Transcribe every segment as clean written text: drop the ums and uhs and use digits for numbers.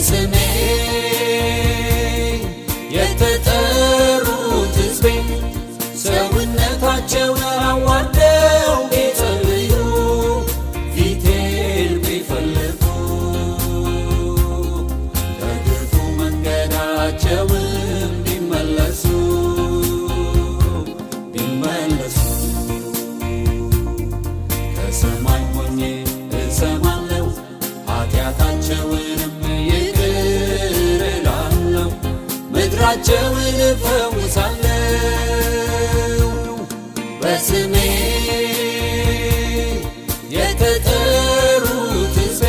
በስሜ የተጠሩት ሕዝቤ ሰውነታቸውን አዋርደው ቢጸልዩ ፊቴን ቢፈልጉ ከክፉ መንገዳቸውም ቢመለሱ ከሰማይ ሆኜ እሰማለሁ ኃጢአታቸውንም ይቅር እላለሁ ምድራቸውን እፈውሳለሁ በስሜ የተጠሩት ሕዝቤ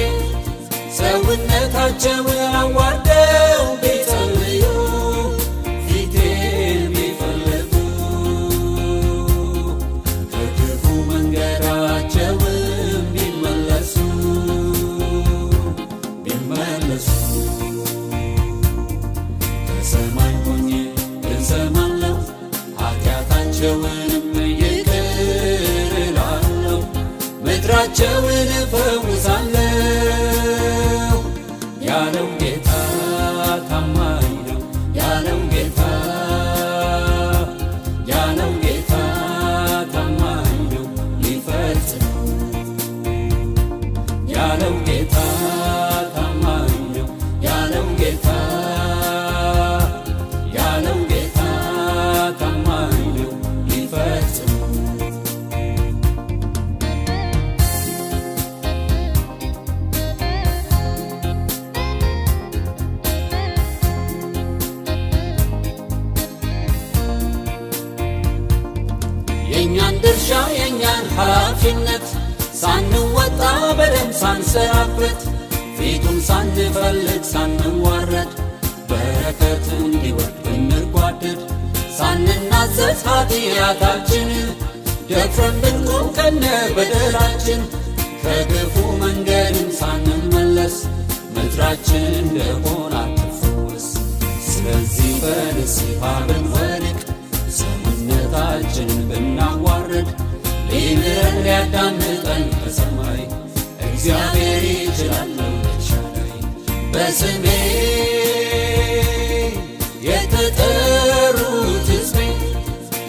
ሰውነታቸውን አዋርደው ቢጸልዩ ፊቴን ቢፈልጉ ከክፉ መንገዳቸውም ቢመለሱ ከሰማይ ሆኜ እሰማለሁ ኃጢአታቸውንም ይቅር እላለሁ ምድራቸውን እፈውሳለሁ ያለው ጌታ ታማኝ ነው ያለው ጌታ ታማኝ ነው ሊፈጽም ያለው ጌታ ታማኝ ነው ያለው ጌታ ታማኝ ነው ሊፈጽም የእኛን ድርሻ የእኛን ኃላፊነት ሳንወጣ በደም ሳንሰራበት ፊቱን ሳንፈልግ ሳንዋረድ በረከት እንዲወርድ ብንጓደድ ሳንናዘዝ ኃጢአታችን ደፍረን ብንቆም ከነ በደላችን ከክፉ መንገድም ሳንመለስ ምድራችን እንደሆነ አትፈወስ ስለዚህ በንስሐ ብንወድቅ ሰውነታችንን ብናዋርድ ሊምረን ሊያዳምጠን ከሰማይ እግዚአብሔር ይችላል ኤልሻዳይ በስሜ የተጠሩት ሕዝቤ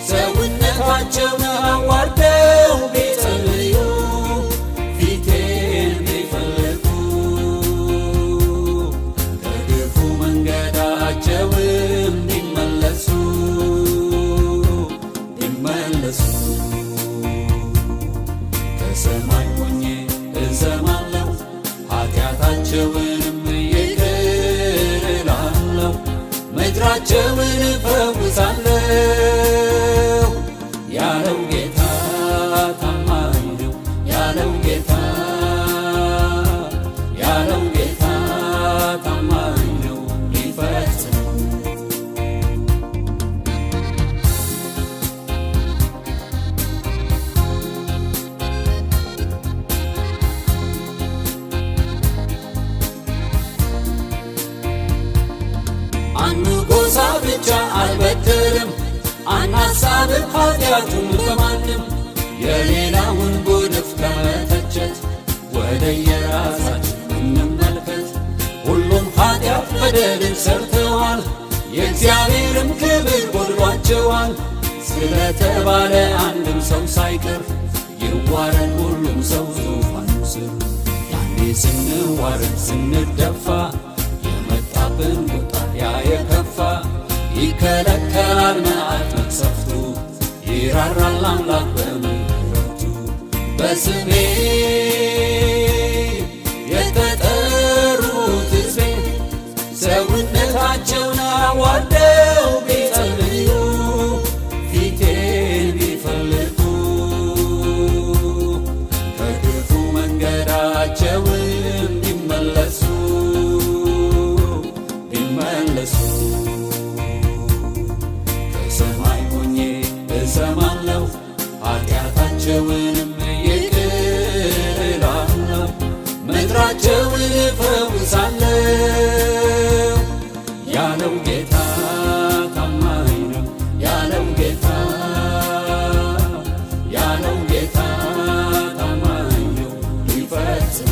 ሰውነታቸውን አዋርደው ቢጸልዩ ፊቴን ቢፈልጉ ከክፉ መንገዳቸውም ቢመለሱ ከሰማይ ሆኜ እሰማለሁ ኃጢአታቸውንም ይቅር እላለሁ ምድራቸውን እፈውሳለሁ ያለው ጌታ ታማኝ ነው ያለው ጌታ ታማኝ ነው ሊፈጽም አንዱ ጎሳ ብቻ አልበደልም አናሳብም ኃጢአቱን በማንም የሌላውን ጉድፍ ከመተቸት ወደ የራሳችን እንመልከት ሁሉም ኃጢአት በደልን ሰርተዋል የእግዚአብሔርም ክብር ጎድሏቸዋል ስለተባለ አንድም ሰው ሳይቀር ይዋረድ ሁሉም ሰው ዙፋኑ ስር ያኔ ስንዋረድ ስንደፋ የመጣብን ቁጣ ያ የከፋ ይከለከላል መዓት መቅሰፍቱ ይራራል አምላክ በምሕረቱ በስሜ የተጠሩት ሕዝቤ ሰውነታቸውን አዋርደው ቢጸልዩ ፊቴን ቢፈልጉ ከክፉ መንገዳቸውም ቢመለሱ ከሰማይ ሆኜ እሰማለሁ ኃጢአታቸውንም ይቅር እላለሁ ምድራቸውን እፈውሳለሁ ያለው ጌታ ታማኝ ነው ያለው ጌታ ታማኝ ነው ሊፈጽም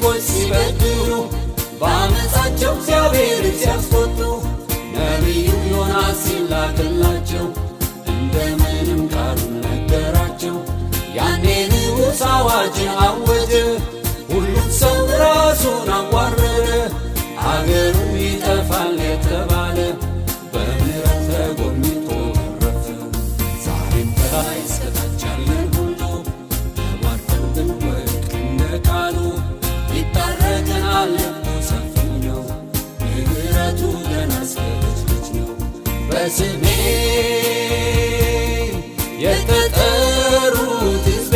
ሕዝቦች ሲበድሉ በአመፃቸው እግዚአብሔርን ሲያስቆጡ ነቢዩ ዮናስ ሲላክላቸው እንደምንም ቃሉን ነገራቸው። ያኔ ንጉሥ አዋጅን አወጀ፣ ሁሉም ሰው ራሱን አዋረደ። አገሩ ይጠፋል የተባለ በምሕረት ተጎብኝቶ ተረፈ። ዛሬም ከላይ እስከ ታች ያለን ሁሉ ተባርከን ብንወድቅ እንደ ቃሉ ይታረቀናል። ልቡ ሰፊ ነው፣ ምሕረቱ ገና እስከ ልጅ ልጅ ነው። በስሜ የተጠሩት ሕዝቤ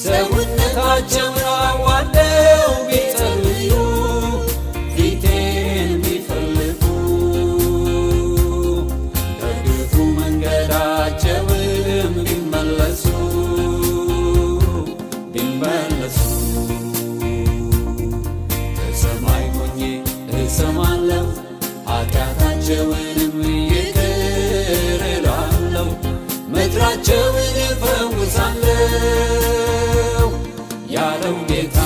ሰውነታቸውን አዋርደው ቢጸልዩ ፊቴን ቢፈልጉ ከክፉ መንገዳቸውም ቢመለሱ ከሰማይ ሆኜ እሰማለሁ፣ ኃጢአታቸውንም ይቅር እላለሁ፣ ምድራቸውን እፈውሳለሁ ያለው ጌታ